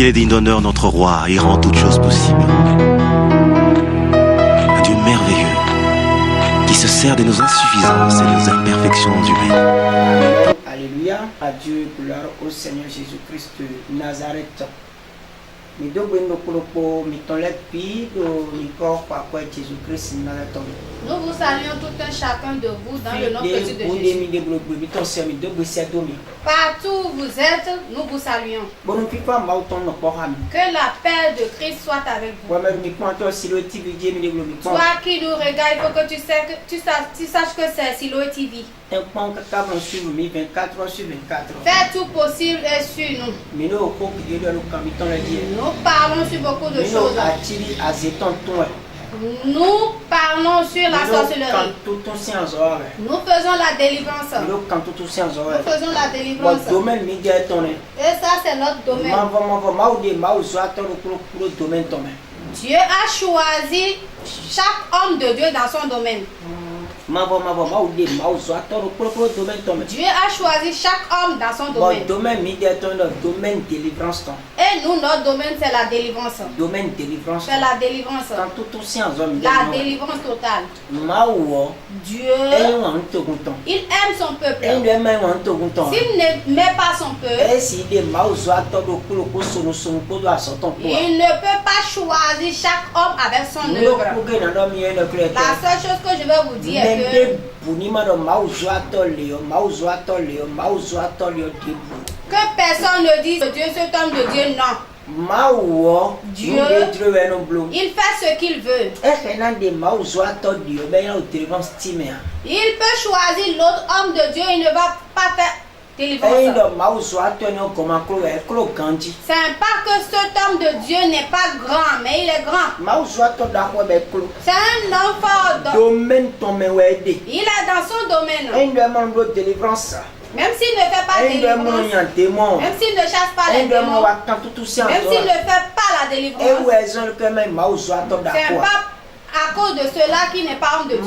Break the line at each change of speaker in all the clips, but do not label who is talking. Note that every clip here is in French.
Il est digne d'honneur, notre roi, et rend toutes choses possibles. Un Dieu merveilleux, qui se sert de nos insuffisances et de nos imperfections humaines.
Alléluia, à Dieu, gloire au Seigneur Jésus-Christ de Nazareth. Nous
vous saluons tout un chacun de vous dans le nom précieux de Jésus. Partout où vous êtes, nous vous saluons. Que la paix de Christ soit avec vous. Toi qui nous regardes, il faut que tu saches que c'est Siloé TV. Fais tout possible et sur nous. Nous parlons sur beaucoup de choses. Nous parlons sur la sorcellerie. Nous faisons la délivrance. Nous faisons la délivrance. Et ça, c'est notre domaine. Dieu a choisi chaque homme de Dieu dans son domaine. Dieu a choisi chaque homme dans son domaine. Et nous, notre domaine, c'est la délivrance. C'est la délivrance. La délivrance totale. Dieu, il aime son peuple. S'il n'aime pas son peuple, il ne peut pas choisir chaque homme avec son œuvre. La seule chose que je veux vous dire est que personne ne dise Dieu, cet homme de Dieu, non. Dieu, il fait ce qu'il veut. Il peut choisir l'autre homme de Dieu, il ne va pas faire délivrance. C'est pas que cet homme de Dieu n'est pas grand, mais il est grand. C'est un enfant. Il est dans son domaine. Même s'il ne fait pas délivrance, même s'il ne chasse pas les démons, même s'il ne fait pas la délivrance, c'est pas à cause de cela qui n'est pas homme de Dieu.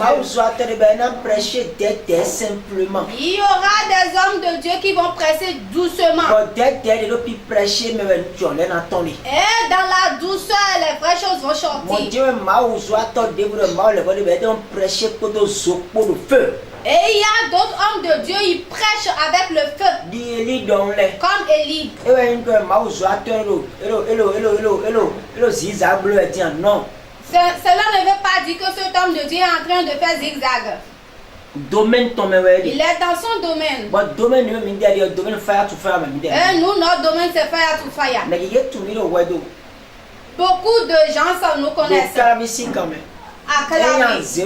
Il y aura des hommes de Dieu qui vont prêcher doucement. Et dans la douceur, les vraies choses vont sortir. Et il y a d'autres hommes de Dieu, ils prêchent avec le feu. Comme Élie. Cela ne veut pas dire que cet homme de Dieu est en train de faire zigzag. Il est dans son domaine. Et nous, notre domaine, c'est fire to fire. Beaucoup de gens nous connaissent. Acclamez. Si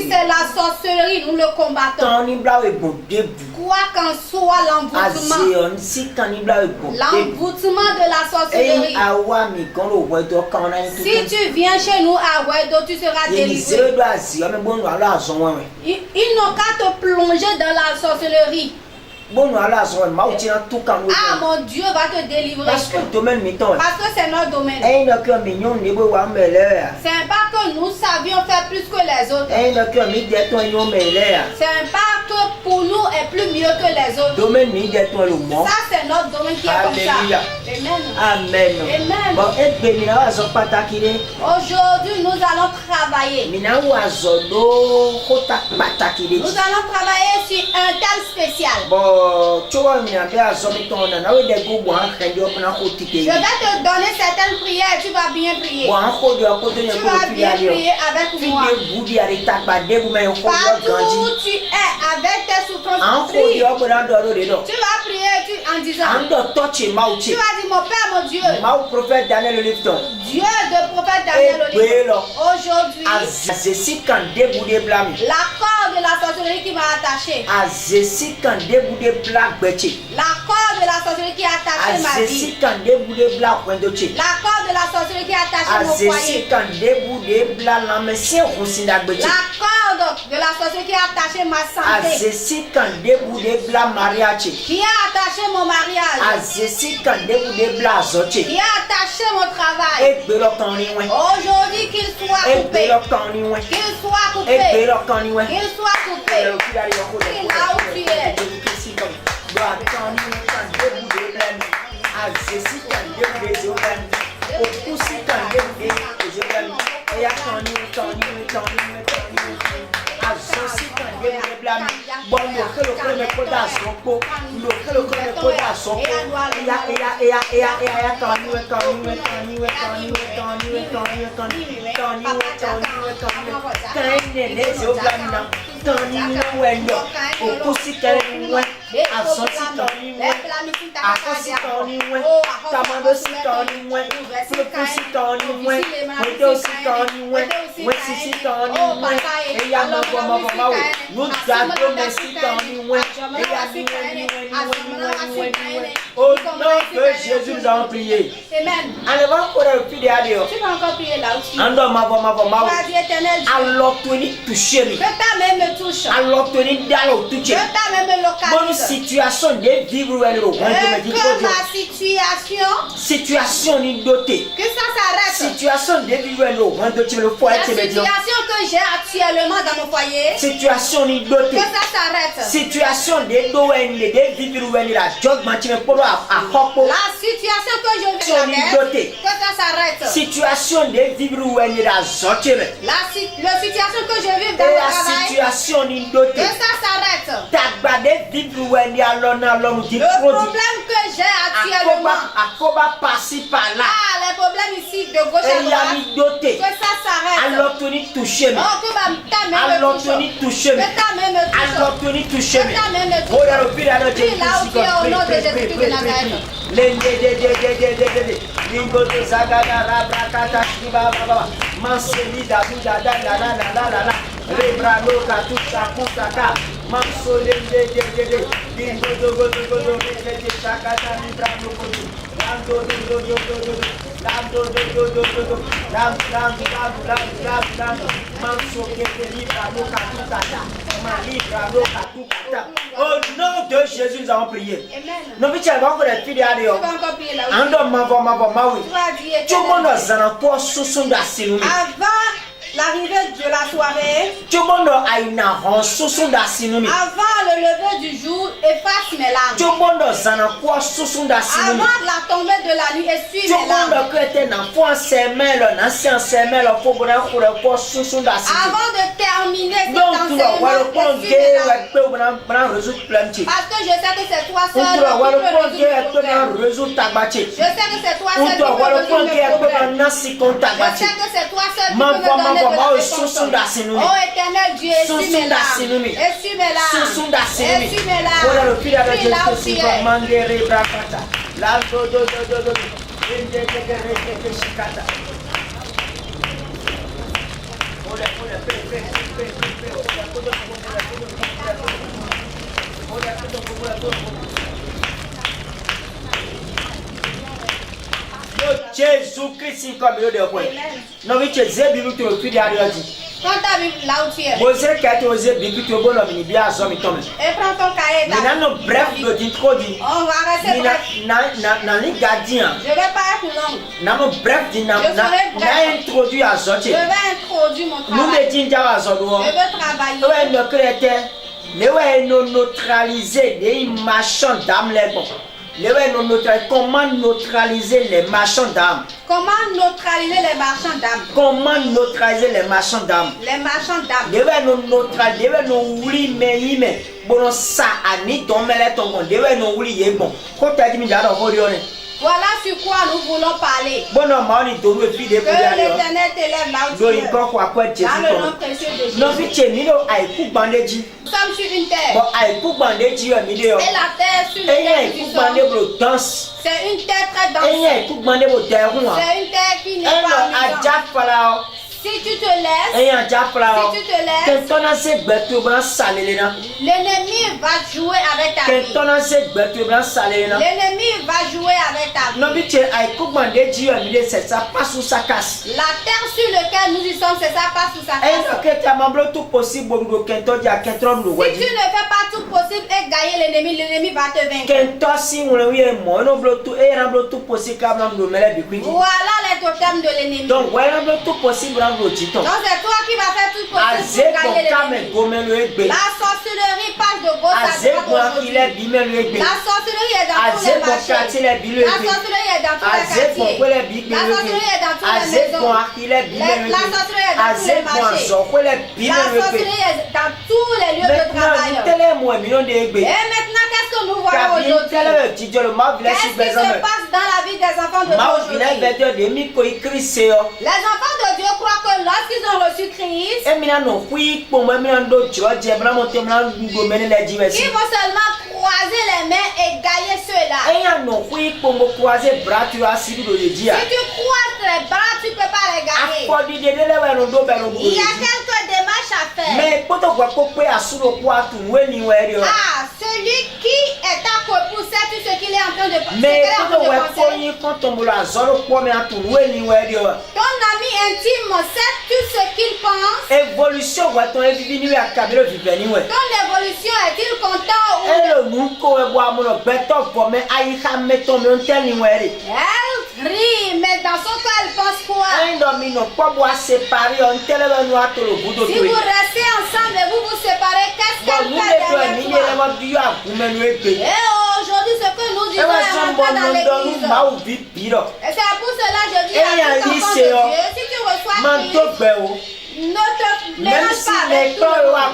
c'est la sorcellerie, nous le combattons. Quoi qu'en soit l'envoûtement de la sorcellerie. Si tu viens chez nous à Wedo, tu seras délivré. Ils n'ont qu'à te plonger dans la sorcellerie. Ah, mon Dieu va te délivrer. Parce que c'est notre domaine. C'est pas que nous savions faire plus que les autres. C'est pas que pour nous est plus mieux que les autres. Ça, c'est notre domaine qui est comme ça. Amen. Amen. Aujourd'hui, nous allons travailler. Nous allons travailler sur un thème spécial. Je vais te donner certaines prières et tu vas bien prier. Tu vas bien prier avec moi. Partout où tu es avec tes souffrances, prie. Tu vas prier en disant, tu vas dire mon Père, mon Dieu. Dieu de prophète Daniel Olifton. Aujourd'hui, la corde de la sorcellerie qui m'a attaché. La corde de la sorcellerie qui a attaché ma vie. La corde de la sorcellerie qui a attaché mon foyer. La corde de la sorcellerie qui a attaché ma santé. Qui a attaché mon mariage. Qui a attaché mon travail. Aujourd'hui qu'il soit coupé. Qu'il soit coupé. Qu'il soit coupé. Là où tu es.
Au nom de Jésus, nous allons prier.
Amen.
Allez, va encore prier à Dieu.
Tu vas encore prier là aussi.
Alors, tu es touché.
Que ta main me touche.
Alors, tu es touché.
Que ta main me localise.
Bonne situation de vivre où elle est.
Que ma
situation ni dotée.
Que ça s'arrête.
Situation de vivre où elle est.
La situation que j'ai actuellement dans mon foyer.
Situation ni dotée.
Que ça s'arrête.
Situation de vivre où elle est. La situation
que je vis la guerre, que ça s'arrête.
Situation de vivre où elle est. La situation
que je vis dans le travail.
Situation ni dotée.
Que ça s'arrête.
Le
problème que j'ai actuellement. Les problèmes ici de gauche à droite. Que ça s'arrête.
Alors tu es touché.
Que ta main me touche. Que ta main me touche.
Alors tu es touché.
Que ta main me touche. Prie là où tu es au nom de Jésus-Christ de Nazareth.
Au nom de Jésus, nous avons prié. Nous avons prié là aussi.
Avant l'arrivée de la soirée, avant le lever du jour, efface mes larmes. Avant la tombée de la nuit, essuie mes larmes. Avant de terminer cet enseignement, essuie mes larmes. Parce que je sais que c'est toi seul qui peux résoudre mes problèmes. Je sais que c'est toi seul qui peux résoudre mes problèmes. Je sais que c'est toi seul qui peux me donner de la réponse. Oh éternel Dieu, essuie mes larmes. Essuie mes larmes. Essuie mes larmes. Prie là où tu es.
Jésus-Christ comme le de point. Non mais tu es Bible tu es
Prends ta Bible là où tu es.
Vous êtes qu'à oser Bible tu es bon l'homme bien zombie tombe.
Et prends ton cahier là.
Mais non bref de d'introduire.
On va rester bref.
Na les gardiens.
Je vais pas être long.
Non bref na introduire à Zoté.
Je vais introduire mon travail.
Nous les dinja à Zodo.
Je veux travailler.
Ouais le chrétien. Les ouais nous neutraliser des marchands d'âme les bons. Comment neutraliser les marchands d'âme?
Comment neutraliser les marchands d'âme?
Comment neutraliser les marchands d'âme?
Les marchands d'âme.
Devez nous neutraliser, devez nous oublier, mais bon ça a ni tombé les tombons, devez nous oublier bon. Quand tu as dit mais j'adore
voilà sur quoi nous voulons parler.
Bon non, mais on est tombé puis des.
Que l'Éternel t'élève là où tu es. Dans le nom précieux de Jésus.
Non, mais tu es mis au aïkou bandéji.
Nous sommes sur une terre.
Bon, aïkou bandéji est mis dehors.
Et la terre sur laquelle nous sommes. C'est une terre très dense. C'est une terre qui n'est pas amusante. Si tu te laisses, l'ennemi va jouer avec ta vie. L'ennemi va jouer avec ta vie. La terre sur laquelle nous y sommes, c'est ça passe ou ça casse. Si tu ne fais pas tout possible et gagner l'ennemi va te vaincre. Voilà, totem de l'ennemi.
Donc, voyons tout possible dans vos titans.
Donc, c'est toi qui vas faire tout possible pour gagner l'ennemi. La sorcellerie passe de gauche à droite aujourd'hui. La sorcellerie est dans tous les marchés. La sorcellerie est dans tous les quartiers. La sorcellerie est dans toutes les maisons. La sorcellerie est dans tous les marchés. La sorcellerie est dans tous les lieux de travail. Et maintenant, qu'est-ce que nous voyons aujourd'hui? Qu'est-ce qui se passe dans la vie des enfants de Dieu aujourd'hui? Les enfants de Dieu croient que lorsqu'ils ont reçu Christ, ils vont seulement croiser les mains et gagner ceux-là. Si tu croises les bras, tu ne peux pas les gagner. Il y a quelques démarches à faire. Ah, celui qui est à côté, sait tout ce qu'il est en train de penser. Ton ami intime sait tout ce qu'il pense. Ton évolution est-il content ou elle rit, mais dans son cœur, elle pense quoi? Si vous restez ensemble et vous vous séparez, qu'est-ce qu'elle fait derrière toi? Et aujourd'hui, ce que nous disons est rentré dans l'église. Et c'est pour cela que je dis à tous enfants de Dieu, si tu reçois Christ, ne te mélange pas avec tout le monde.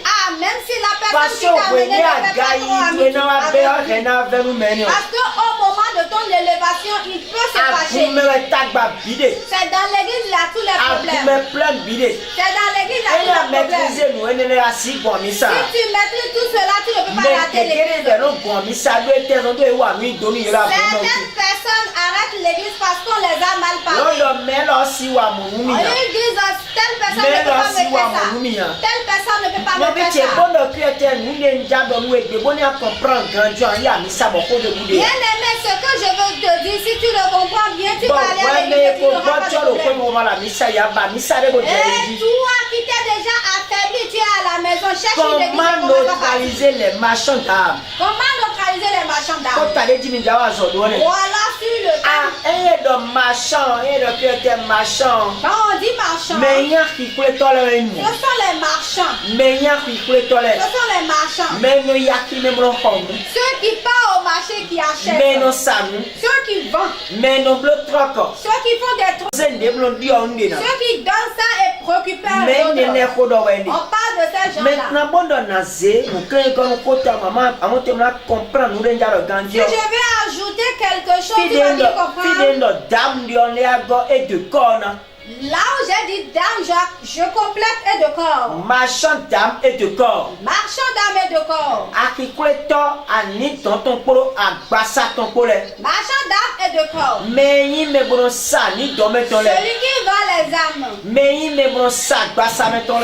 Ah, même si la personne qui t'a amené ne fait pas trop amitié avec lui. Parce qu'au moment de ton élévation, il peut se fâcher. C'est dans l'église, il y a tous les problèmes. C'est dans l'église, il y a tous les problèmes. Si tu maîtrises tout cela, tu ne peux pas rater l'église. Certaines personnes arrêtent l'église parce qu'on les a mal parlé. Ils disent telle personne ne peut pas me faire ça. Telle personne ne peut pas me faire ça. Bien aimé, ce que je veux te dire, si tu le comprends bien, tu vas aller à l'église et tu n'auras pas de problème. Et toi qui t'es déjà affaibli, tu es à la maison, cherche une église.
Comment neutraliser les marchands d'âme?
Comment neutraliser les marchands d'âme? Voilà sur le temps. Quand on dit marchand, ce sont les marchands. Ceux qui partent au marché qui achètent. Ceux qui vendent. Ceux qui font des trucs. Ceux qui donnent ça et récupèrent les autres. On parle de ces gens-là. Si je vais ajouter quelque chose, tu vas bien comprendre. Là où j'ai dit dame, je complète et de corps.
Marchand d'âme et de corps.
Marchand d'âme et de corps. Marchand d'âme et de corps. Celui qui vend les âmes.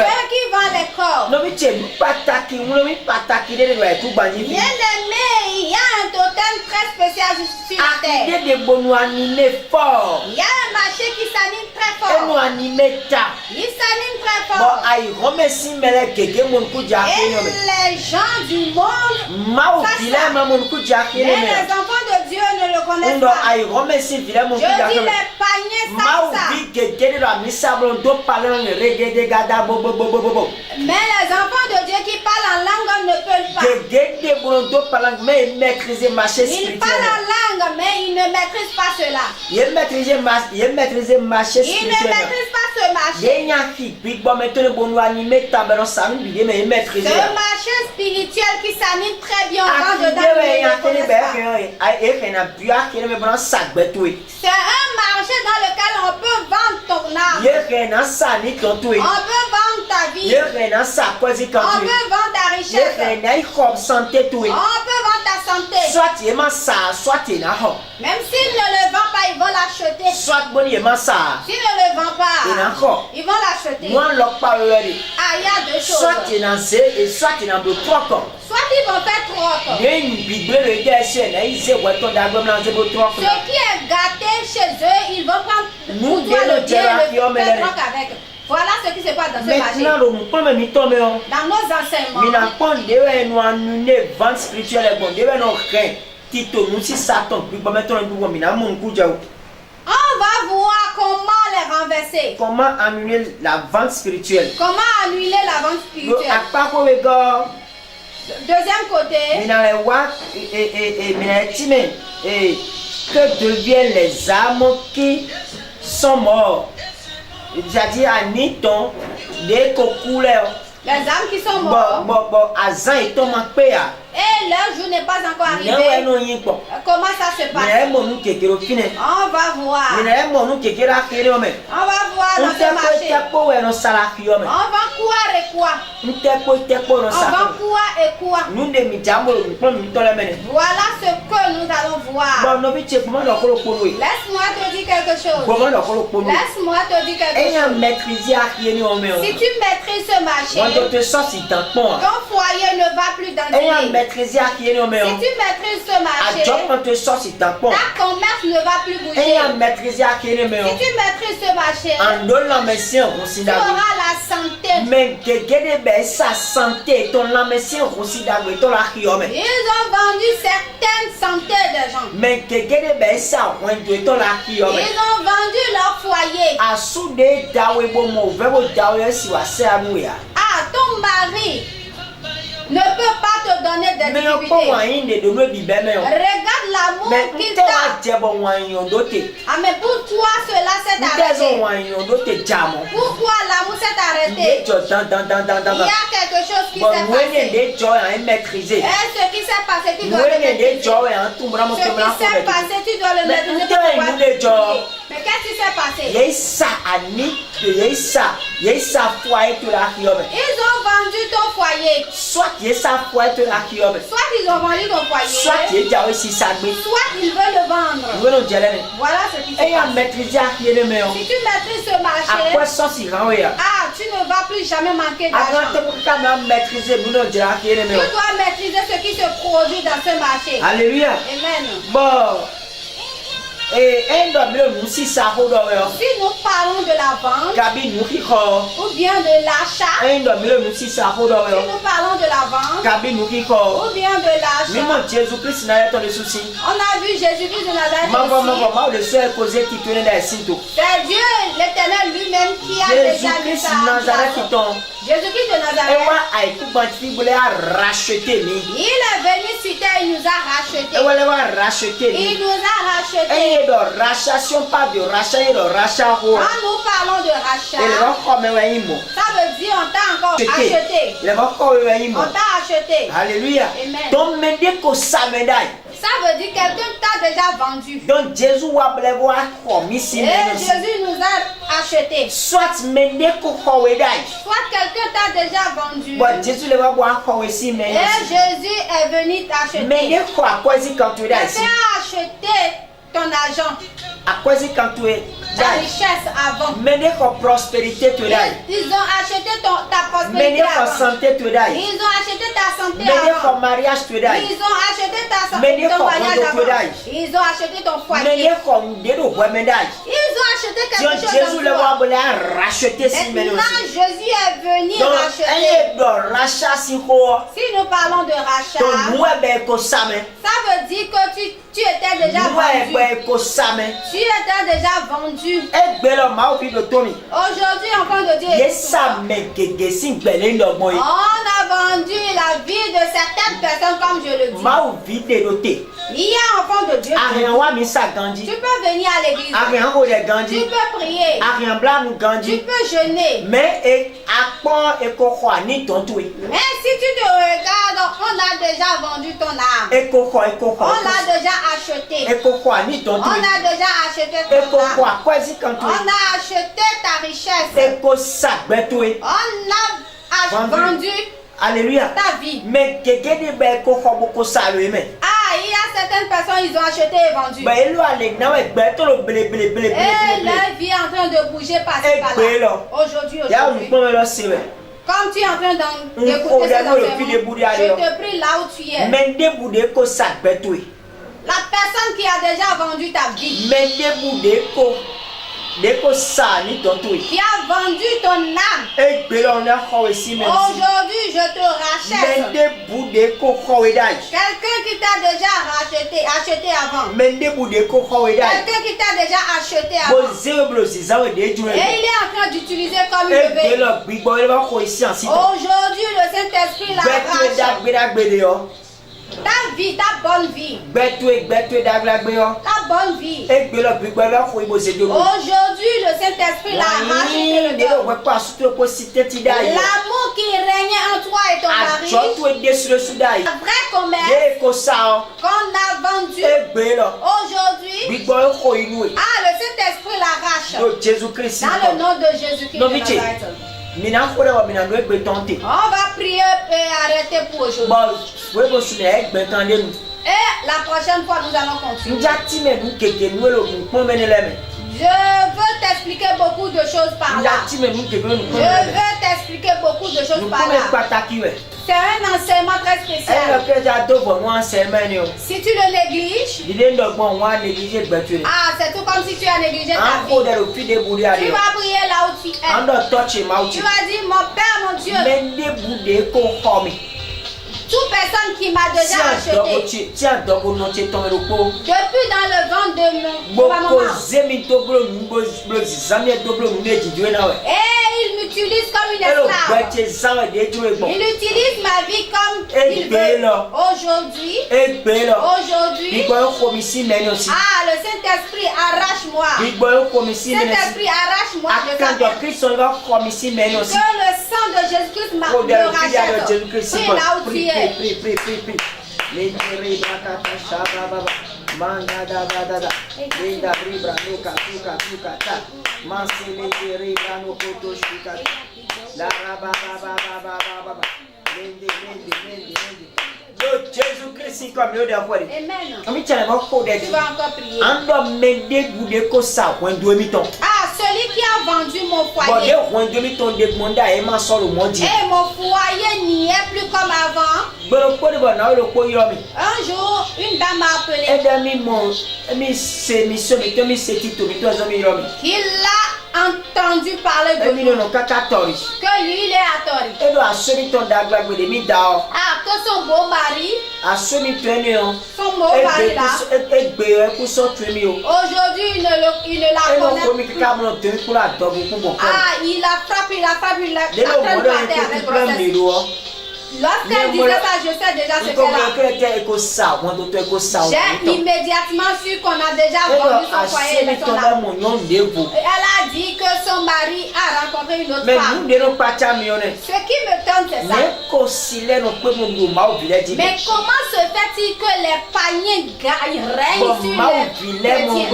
Celui qui vend les corps. Bien aimé, il y a un totem très spécial sur la terre. Il y a un marché qui s'anime très fort. Il s'anime très fort. Et les gens du monde savent ça. Mais les enfants de Dieu ne le connaissent pas. Je dis les paniers savent ça. Mais les enfants de Dieu qui parlent en langue ne peuvent pas. Ils parlent en langue, mais ils ne maîtrisent pas cela. Ils ne maîtrisent pas ce marché. Ce marché spirituel qui s'anime très bien en dedans. C'est un marché dans lequel on peut vendre ton âme. On peut vendre ta vie. On peut vendre ta richesse. On peut vendre ta santé. Même s'ils ne le vendent pas, ils vont l'acheter. S'ils ne le vendent pas, ils vont l'acheter. Ah, il y a deux choses. Soit ils vont faire troc. Ce qui est gâté chez eux, ils vont prendre pour toi le bien et le faire troc avec. Voilà ce qui se passe dans ce marché. Dans nos enseignements. En va voir comment les renverser.
Comment annuler la vente spirituelle.
Comment annuler la vente spirituelle. Deuxième côté.
Que deviennent les âmes qui sont morts? C'est-à-dire à Niton, des cocouleurs.
Les âmes qui sont mortes. Et leur jour n'est pas encore arrivé. Comment ça se passe? On va voir. On va voir dans ce marché. On va quoi et quoi? On va quoi et quoi? Voilà ce que nous allons voir. Laisse-moi te dire quelque chose. Laisse-moi te dire quelque chose. Si tu maîtrises ce marché, ton foyer ne va plus dans le
si tu
maîtrises ce marché, ta commerce ne va plus bouger. Si tu maîtrises ce marché, tu auras la santé. Ils ont vendu certaines santé des gens. Ils ont vendu leur foyer. Ah, ton mari ne peut pas te donner des difficultés. Regarde l'amour qu'il t'a. Ah, mais pourquoi cela s'est arrêté? Pourquoi l'amour s'est arrêté? Il y a quelque chose qui s'est passé. Et ce qui s'est passé, tu dois le maîtriser. Ce qui s'est passé, tu dois le maîtriser. Mais qu'est-ce qui s'est passé? Ils ont vendu ton foyer. Soit ils ont vendu ton foyer. Soit ils veulent le vendre. Voilà ce qui s'est passé. Si tu maîtrises ce marché, tu ne vas plus jamais manquer d'argent. Tu dois maîtriser ce qui se produit dans ce marché.
Alléluia.
Amen.
Bon.
Si nous parlons de la vente ou bien de l'achat, si nous parlons de la vente ou bien de l'achat, on a vu Jésus-Christ de Nazareth aussi. C'est Dieu l'éternel lui-même qui a déjà mis ça. Jésus-Christ de Nazareth, il est venu sur terre, il nous a rachetés. Il nous a rachetés.
Pas de rachat, et de rachat.
Quand nous parlons de rachat, ça veut dire on t'a encore acheté. On t'a acheté.
Alléluia.
Amen. Ça veut dire quelqu'un t'a déjà vendu.
Donc Jésus
et Jésus nous a acheté. Soit quelqu'un t'a déjà vendu. Et Jésus est venu t'acheter. Quelqu'un a acheté ton argent. Ta richesse avant. Ils ont acheté ta prospérité avant. Ils ont acheté ta santé avant. Ils ont acheté ton mariage avant. Ils ont acheté ton foyer. Ils ont acheté quelque chose dans toi. Maintenant, Jésus est venu racheter. Si nous parlons de rachat, ça veut dire que tu étais déjà vendu. Tu étais déjà vendu. Aujourd'hui, enfant de Dieu, on a vendu la vie de certaines personnes, comme je le dis. Il y a enfant de Dieu. Tu peux venir à l'église. Tu peux prier. Tu peux jeûner. Mais si tu te regardes, on a déjà vendu ton âme. On l'a déjà acheté. On a déjà acheté ton âme. On a acheté ta richesse. On a vendu ta vie. Ah, il y a certaines personnes, ils ont acheté et vendu. Et leur vie est en train de bouger par-ci par-là. Aujourd'hui. Comme tu es en train d'écouter ces enseignements, je te prie là où tu es. La personne qui a déjà vendu ta vie. qui a vendu ton âme. Aujourd'hui, je te rachète. Quelqu'un qui t'a déjà acheté avant. Quelqu'un qui t'a déjà acheté avant. Et il est en train d'utiliser comme une bébé. Aujourd'hui, le Saint-Esprit l'arrache. Ta vie, ta bonne vie. La bonne vie. Aujourd'hui, le Saint-Esprit l'arrache. L'amour qui régnait en toi et ton mari. Un vrai commerce qu'on a vendu. Aujourd'hui, le Saint-Esprit l'arrache. Dans le nom de Jésus-Christ de Nazareth. On va prier et arrêter pour aujourd'hui. Et la prochaine fois, nous allons continuer. Je veux t'expliquer beaucoup de choses par là. Je veux t'expliquer beaucoup de choses par là. C'est un enseignement très spécial. Si tu le négliges, c'est tout comme si tu as négligé ta vie. Tu vas prier là où tu es. Tu vas dire, mon Père, mon Dieu, toute personne qui m'a déjà acheté, depuis dans le ventre de ma maman, et il m'utilise comme une esclave. Il utilise ma vie comme il veut. Aujourd'hui, le Saint-Esprit arrache-moi. Saint-Esprit arrache-moi de sa vie. Que le sang de Jésus-Christ me rachète. Prie là où tu es.
Jésus-Christ comme le
Amen. Tu vas encore prier. Celui qui a vendu mon foyer. Et mon foyer n'y est plus comme avant. Un jour, une dame m'a appelé. Il l'a entendu parler de nous. Que lui, il est à Tori. Que son beau mari. Son beau mari là. Aujourd'hui, il ne la connaît plus. Il a frappé, il a avec grossesse. Lorsqu'elle disait ça, je sais déjà ce qu'elle a. J'ai immédiatement su qu'on a déjà vendu son foyer et son âme. Elle a dit que son mari a rencontré une autre femme. Ce qui me tente, c'est ça. Mais comment se fait-il que les païens règnent sur les chrétiens?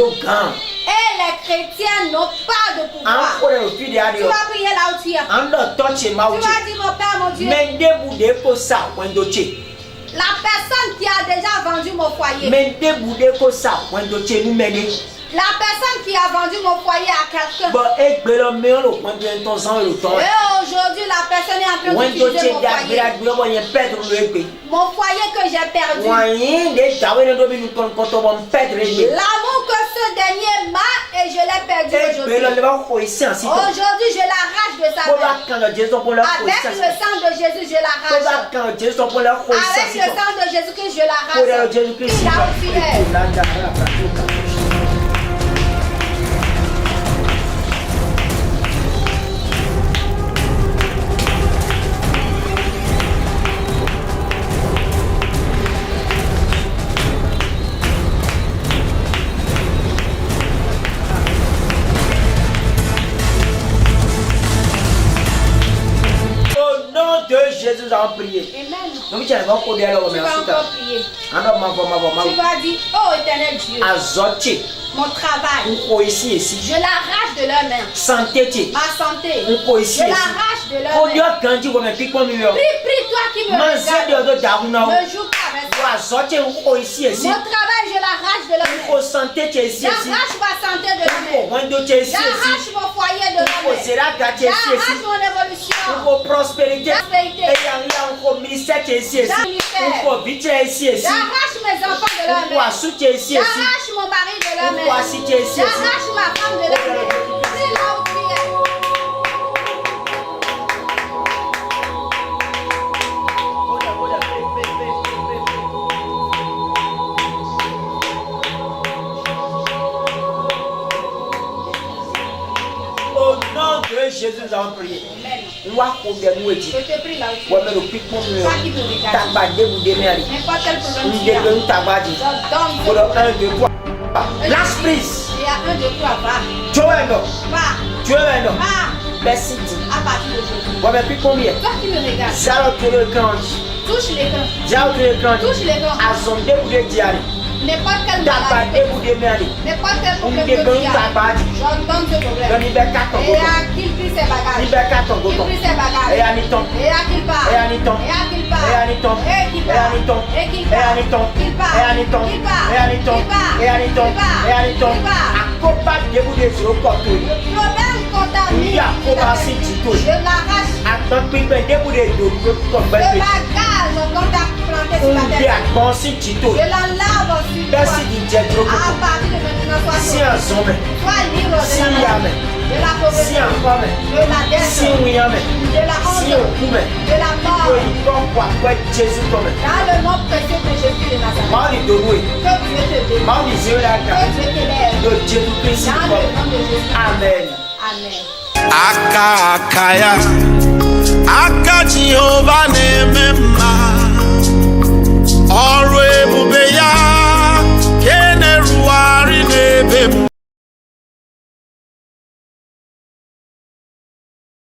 Et les chrétiens n'ont pas de pouvoir. Tu vas prier là où tu es. Tu vas dire, mon Père, mon Dieu. La personne qui a déjà vendu mon foyer. La personne qui a vendu mon foyer à quelqu'un. Et aujourd'hui, la personne est en train d'utiliser mon foyer. Mon foyer que j'ai perdu. L'amour que ce dernier m'a et je l'ai perdu aujourd'hui. Aujourd'hui, je l'arrache de sa main. Avec le sang de Jésus, je l'arrache. Avec le sang de Jésus que je l'arrache. Il a aussi
Jésus a prié.
Amen.
Donc tu vas encore prier.
Tu vas dire, oh éternel Dieu, mon travail, je l'arrache de leurs mains. Ma santé, je l'arrache de leurs mains. Prie, toi qui me regardes, ne joue pas avec ça. Mon travail, je l'arrache de leurs mains. J'arrache ma santé de leurs mains. J'arrache mon foyer de leurs mains. J'arrache mon évolution.
Prospérité.
J'arrache mes enfants de leur main.
Pourquoi si tu es ici?
J'arrache mon mari de leur main.
Pourquoi si tu es ici?
J'arrache ma femme de leur main. C'est là où tu es.
Au nom de Jésus, nous avons prié.
Je te prie là où tu es. Toi qui me regardes. N'importe quel problème tu as. Je donne.
Lâche prise.
Il y a 1, 2, 3, va.
Tu es un homme.
Va.
Tu es un homme.
Va.
Merci.
À partir d'aujourd'hui.
Toi, depuis combien?
Toi qui me regardes.
Zaro tu es l'écran.
Touche l'écran.
Zaro tu es l'écran.
Touche l'écran.
Azonde vous de diarrhée.
N'importe quel
Tabade vous de merde.
N'importe quel problème
de
que tu as.
tabade.
Je donne ce problème.
Donne libéka ton
Et
goton.
à qu'il prie ses bagages.
Libéka ton
Qu'il
goton.
prie ses bagages.
Et aniton.
Et à qu'il part.
Et aniton.
Et à qu'il part.
Et aniton.
Et qu'il
Et
part.
aniton.
Et qu'il
Et
part.
aniton.
Qu'il part.
Et aniton.
Qu'il part.
Et aniton.
Qu'il part.
Et aniton.
Qu'il part.
Et aniton.
Qu'il part.
Accompagne de vous des yeux portés.
Problème contamine.
Il y a commencé Tito.
Je l'arrache.
Attends, puis ben de vous des yeux comme
Je
ben.
la gage quand t'as planté sur la
Il y
tête.
a commencé Tito.
Je la lave sur toi.
Merci d'Indietro.
À partir de maintenant,
Si
sois
un zombie.
libre
Si
de la
yame.
de la
Si
pauvreté,
un femme.
de la dette,
Si un yame.
de la
Si
honte,
un kume.
de la mort.
Que il va quoi Jésus comme.
Dans le nom précieux de Jésus de Nazareth,
Mari de louer.
que Dieu te bénisse,
Mari Dieu la
que
grâce.
Dieu t'élève.
De Jésus-Christ.
Dans le nom de Jésus.
Amen.
Amen.
Aka akaya aka Jehova na-eme